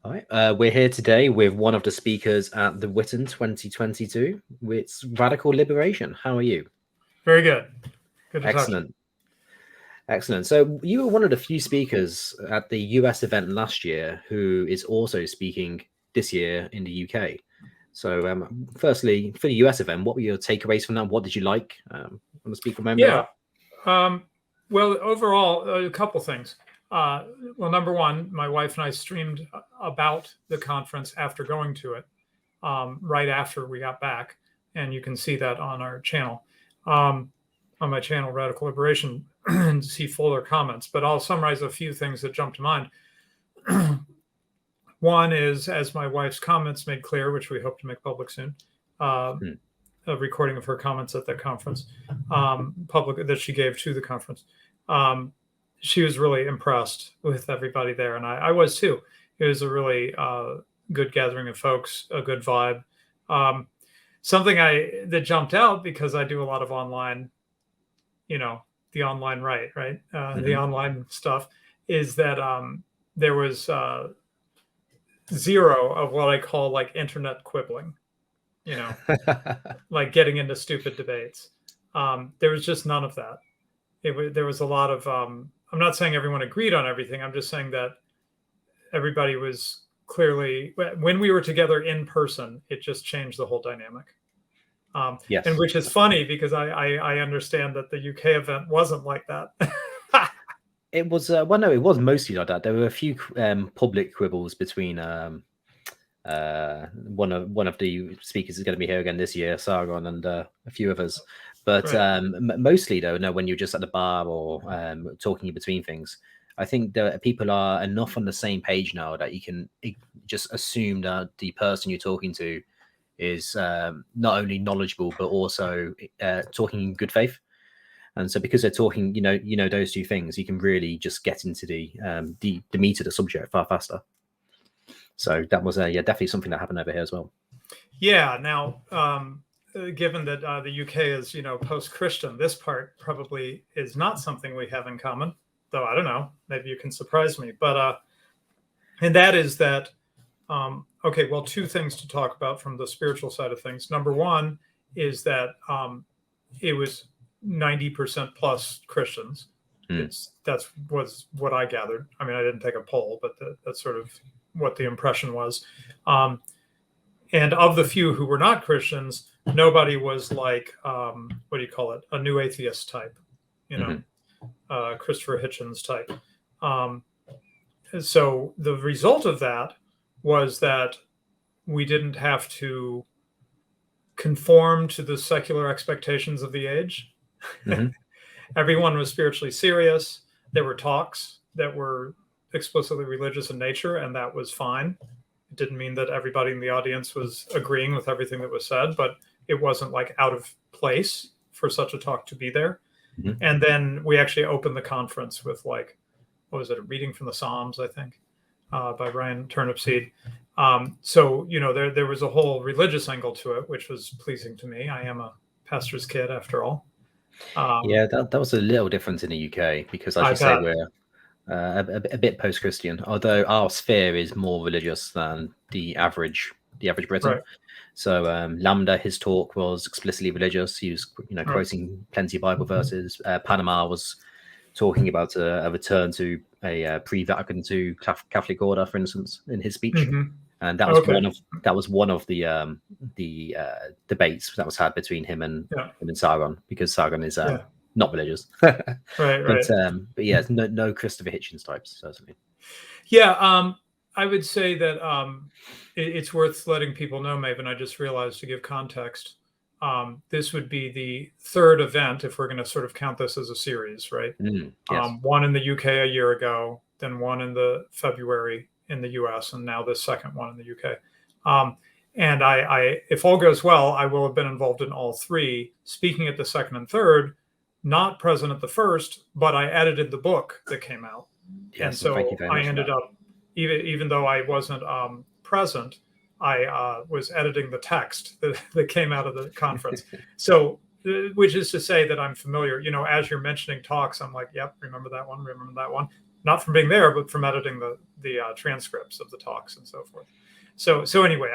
Hi, we're here today with one of the speakers at the Witan 2022. It's Radical Liberation. How are you? Very good. Good to Excellent. talk. Excellent. So you were one of the few speakers at the US event last year who is also speaking this year in the UK. So firstly, for the US event, what were your takeaways from that? What did you like? Want to speak for a moment Yeah. about? Well, overall, a couple things. Well, number one, my wife and I streamed about the conference after going to it, right after we got back. And you can see that on our channel, on my channel, Radical Liberation, and see fuller comments. But I'll summarize a few things that jump to mind. One is, as my wife's comments made clear, which we hope to make public soon, a recording of her comments at the conference, public that she gave to the conference. She was really impressed with everybody there, and I was too. It was a really good gathering of folks, a good vibe. Something that jumped out, because I do a lot of online, the online right, the online stuff, is that there was zero of what I call like internet quibbling. Like getting into stupid debates. There was just none of that. There was a lot of, I'm not saying everyone agreed on everything. I'm just saying that everybody was clearly, when we were together in person, it just changed the whole dynamic. Yes. And which is funny, because I understand that the UK event wasn't like that. It was, well, no, it was mostly like that. There were a few public quibbles between one of the speakers is going to be here again this year, Sargon, and a few others. But right. Mostly, though, no, when you're just at the bar or talking in between things, I think that people are enough on the same page now that you can just assume that the person you're talking to is not only knowledgeable but also talking in good faith. And so, because they're talking, those two things, you can really just get into the meat of the subject far faster. So that was definitely something that happened over here as well. Yeah. Now, given that the UK is post-Christian, this part probably is not something we have in common. Though I don't know, maybe you can surprise me. But and that is that. Okay. Well, two things to talk about from the spiritual side of things. Number one is that it was 90% plus Christians. That was what I gathered. I mean, I didn't take a poll, but that's sort of what the impression was. And of the few who were not Christians, nobody was like, what do you call it? A new atheist type, Christopher Hitchens type. So the result of that was that we didn't have to conform to the secular expectations of the age. Everyone was spiritually serious. There were talks that were explicitly religious in nature, and that was fine. It didn't mean that everybody in the audience was agreeing with everything that was said, but it wasn't like out of place for such a talk to be there. And then we actually opened the conference with like, what was it, a reading from the Psalms, I think, by Ryan Turnipseed. So, there was a whole religious angle to it, which was pleasing to me. I am a pastor's kid after all. Yeah, that was a little different in the UK, because as you say, we're a bit post-Christian, although our sphere is more religious than the average Briton. Right. So Lambda, his talk was explicitly religious. He was quoting plenty of Bible verses. Panama was talking about a return to a pre-Vatican II Catholic order, for instance, in his speech. And that was one of the debates that was had between him and Sargon, because Sargon is not religious. But yeah, no Christopher Hitchens types, certainly. Yeah, I would say that it's worth letting people know, Maven. I just realized, to give context, this would be the third event, if we're going to sort of count this as a series, right? Yes. One in the UK a year ago, then one in the February in the US, and now this second one in the UK. And I, if all goes well, I will have been involved in all three, speaking at the second and third, not present at the first, but I edited the book that came out. Yes, and so I ended up, even though I wasn't present, I was editing the text that came out of the conference. So, which is to say that I'm familiar, as you're mentioning talks, I'm like, yep, remember that one. not from being there, but from editing the transcripts of the talks and so forth. So anyway,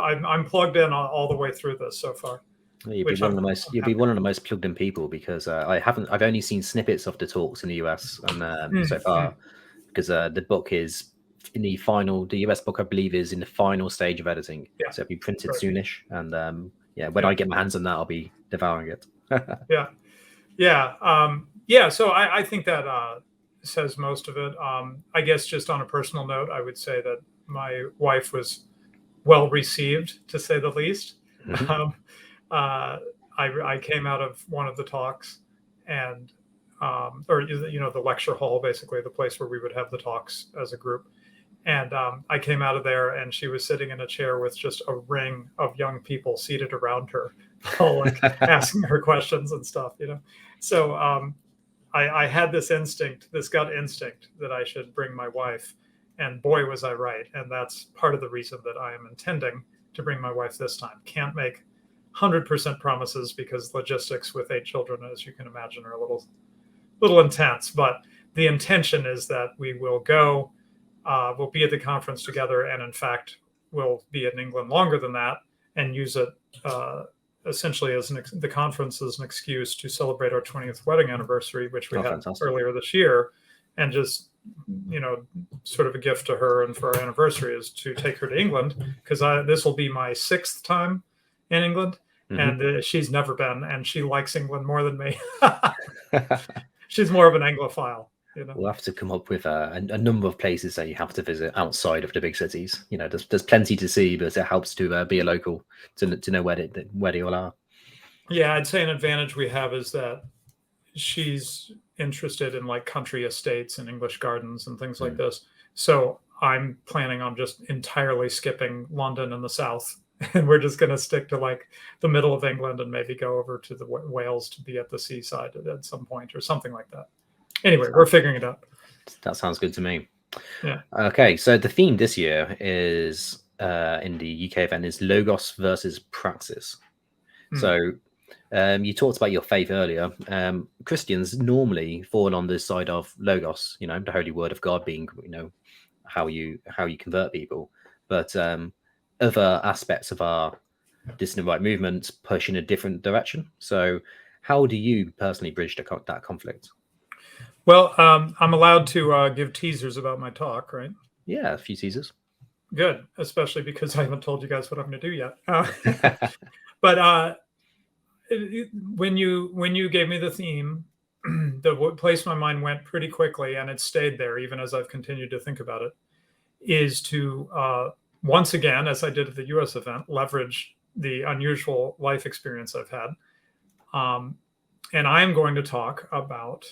I'm plugged in all the way through this so far. You'd be one of the most plugged in people, because I've only seen snippets of the talks in the US and so far, because the book is in the US book, I believe, is in the final stage of editing. Yeah. So it'll be printed soonish, and when I get my hands on that, I'll be devouring it. So I think that says most of it. I guess just on a personal note, I would say that my wife was well received, to say the least. I came out of one of the talks, and the lecture hall, basically the place where we would have the talks as a group. And I came out of there, and she was sitting in a chair with just a ring of young people seated around her, all like asking her questions and stuff, So I had this gut instinct that I should bring my wife, and boy, was I right. And that's part of the reason that I am intending to bring my wife this time. Can't make 100% promises, because logistics with 8 children, as you can imagine, are a little intense. But the intention is that we will go. We'll be at the conference together, and in fact, we'll be in England longer than that, and use it essentially as the conference as an excuse to celebrate our 20th wedding anniversary, which we had earlier this year, and just sort of a gift to her and for our anniversary is to take her to England, because this will be my 6th time in England, and she's never been, and she likes England more than me. She's more of an Anglophile. We'll have to come up with a number of places that you have to visit outside of the big cities. There's plenty to see, but it helps to be a local, to know where they all are. Yeah, I'd say an advantage we have is that she's interested in like country estates and English gardens and things like this. So I'm planning on just entirely skipping London and the south, and we're just going to stick to like the middle of England and maybe go over to the Wales to be at the seaside at some point or something like that. Anyway, we're figuring it out. That sounds good to me. Yeah. Okay, so the theme this year is in the UK event is Logos versus Praxis. So you talked about your faith earlier. Christians normally fall on this side of Logos, the holy word of God being, how you convert people. But other aspects of our dissident right movement push in a different direction. So how do you personally bridge that conflict? Well, I'm allowed to give teasers about my talk, right? Yeah, a few teasers. Good, especially because I haven't told you guys what I'm going to do yet. But when you gave me the theme, the place my mind went pretty quickly, and it stayed there even as I've continued to think about it, is to once again, as I did at the US event, leverage the unusual life experience I've had. And I am going to talk about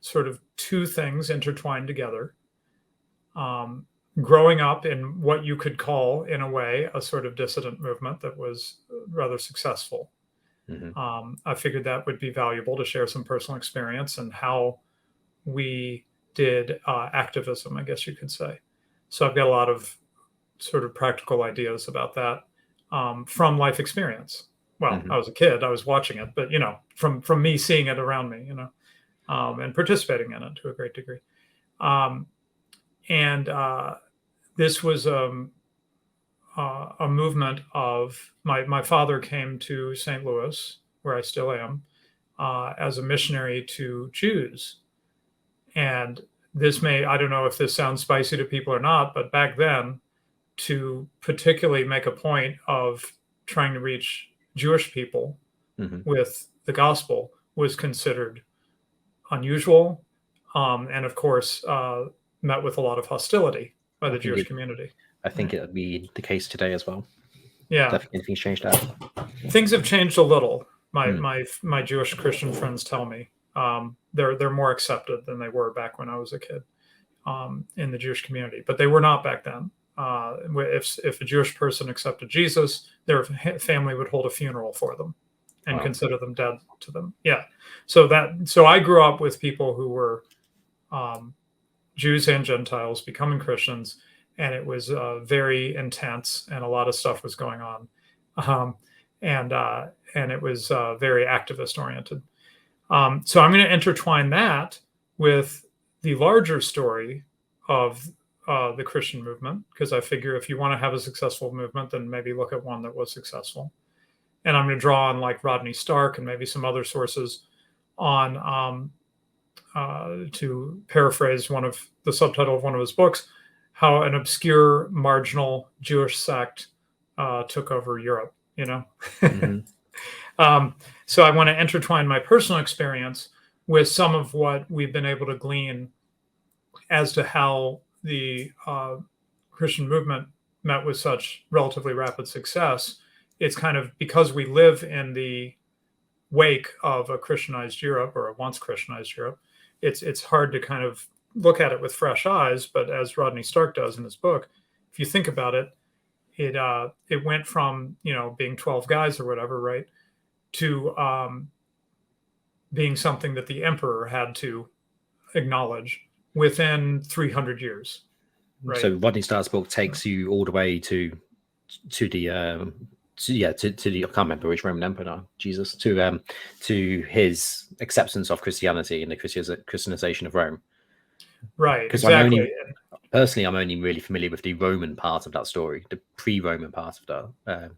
sort of 2 things intertwined together. Growing up in what you could call, in a way, a sort of dissident movement that was rather successful. I figured that would be valuable to share some personal experience and how we did activism, I guess you could say. So I've got a lot of sort of practical ideas about that from life experience. Well, I was a kid, I was watching it, but from me seeing it around me, and participating in it to a great degree. This was a movement of my father came to St. Louis, where I still am, as a missionary to Jews. And I don't know if this sounds spicy to people or not, but back then, to particularly make a point of trying to reach Jewish people with the gospel was considered unusual, and of course met with a lot of hostility by the Jewish community. I think it would be the case today as well. Yeah, definitely things changed out. Things have changed a little. My Jewish Christian friends tell me they're more accepted than they were back when I was a kid in the Jewish community, but they were not back then. If a Jewish person accepted Jesus, their family would hold a funeral for them and consider them dead to them. Yeah. So I grew up with people who were Jews and Gentiles becoming Christians, and it was very intense, and a lot of stuff was going on, and it was very activist oriented. So I'm going to intertwine that with the larger story of the Christian movement, because I figure if you want to have a successful movement, then maybe look at one that was successful. And I'm going to draw on like Rodney Stark and maybe some other sources on, to paraphrase the subtitle of one of his books, how an obscure marginal Jewish sect took over Europe, you know? Mm-hmm. So I want to intertwine my personal experience with some of what we've been able to glean as to how the Christian movement met with such relatively rapid success. It's kind of because we live in the wake of a Christianized Europe, or a once Christianized Europe, it's hard to kind of look at it with fresh eyes. But as Rodney Stark does in his book, if you think about it, it went from, you know, being 12 guys or whatever, right, to being something that the emperor had to acknowledge within 300 years. Right? So Rodney Stark's book takes you all the way to the I can't remember which Roman emperor now, Jesus, to his acceptance of Christianity and the Christianization of Rome. Right, exactly. Personally, I'm only really familiar with the Roman part of that story, the pre-Roman part of that.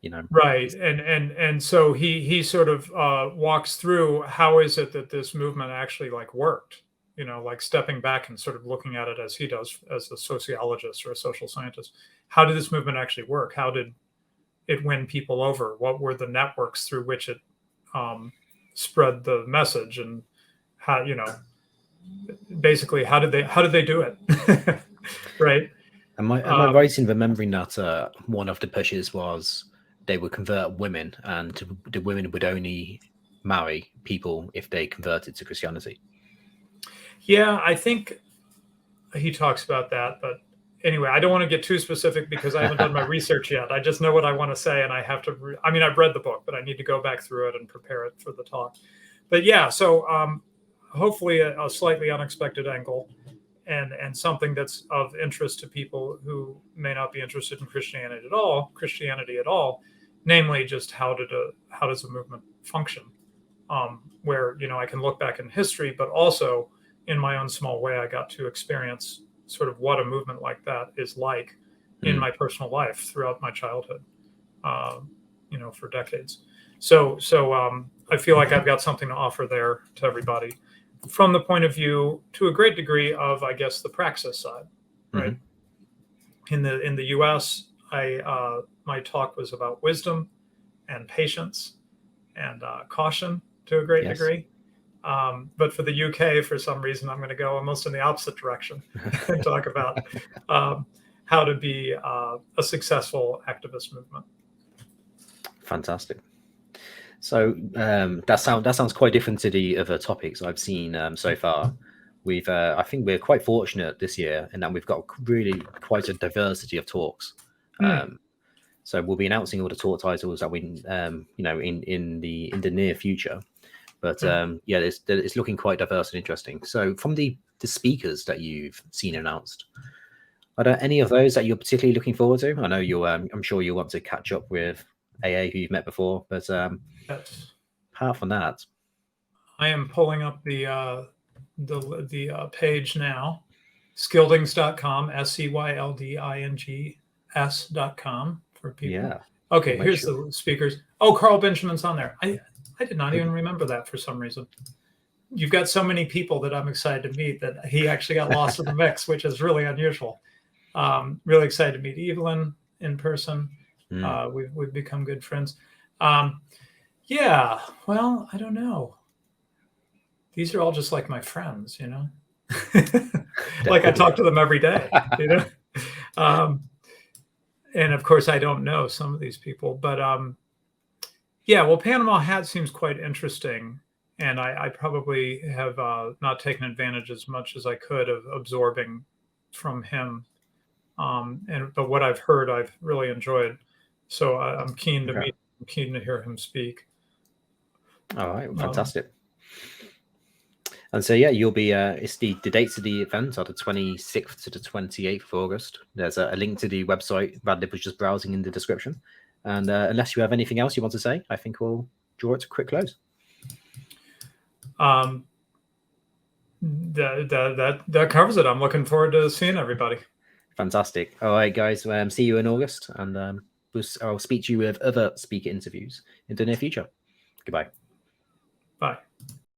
You know, right, and so he sort of walks through how is it that this movement actually like worked, you know, like stepping back and sort of looking at it as he does as a sociologist or a social scientist. How did this movement actually work? How did it win people over? What were the networks through which it spread the message, and how, you know, basically how did they do it? Right. Am I right in remembering that one of the pushes was they would convert women, and the women would only marry people if they converted to Christianity? Yeah, I think he talks about that, but anyway, I don't want to get too specific because I haven't done my research yet. I just know what I want to say, and I have to. I mean, I've read the book, but I need to go back through it and prepare it for the talk. But yeah, so hopefully a slightly unexpected angle, and something that's of interest to people who may not be interested in Christianity at all, namely just how does a movement function? Where, you know, I can look back in history, but also in my own small way, I got to experience sort of what a movement like that is like in my personal life throughout my childhood, you know, for decades. So I feel like I've got something to offer there to everybody from the point of view, to a great degree, of, I guess, the praxis side, right? Mm-hmm. In the U.S., my talk was about wisdom and patience and caution to a great degree. But for the UK, for some reason, I'm going to go almost in the opposite direction and talk about how to be a successful activist movement. Fantastic. So that sounds quite different to the other topics I've seen so far. I think we're quite fortunate this year in that we've got really quite a diversity of talks. So we'll be announcing all the talk titles that we, you know, in the near future. But yeah, it's looking quite diverse and interesting. So from the speakers that you've seen announced, are there any of those that you're particularly looking forward to? I know you'll, I'm sure you'll want to catch up with AA, who you've met before, but yes. Apart from that, I am pulling up the page now, Scyldings.com, SCYLDINGS.com for people. Yeah. Okay, here's the speakers. Oh, Carl Benjamin's on there. I did not even remember that for some reason. You've got so many people that I'm excited to meet that he actually got lost in the mix, which is really unusual. Really excited to meet Evelyn in person. We've become good friends. Yeah, well, I don't know. These are all just like my friends, you know. Like I talk to them every day, you know. And of course, I don't know some of these people, but yeah. Well, Panama Hat seems quite interesting, and I probably have not taken advantage as much as I could of absorbing from him. But what I've heard, I've really enjoyed. So I'm keen to meet. I'm keen to hear him speak. All right, fantastic. And so yeah, you'll be. It's the dates of the event are the 26th to the 28th of August. There's a link to the website Radlib was just browsing in the description. And unless you have anything else you want to say, I think we'll draw it to a quick close. That covers it. I'm looking forward to seeing everybody. Fantastic. All right, guys. See you in August, and I'll speak to you with other speaker interviews in the near future. Goodbye. Bye.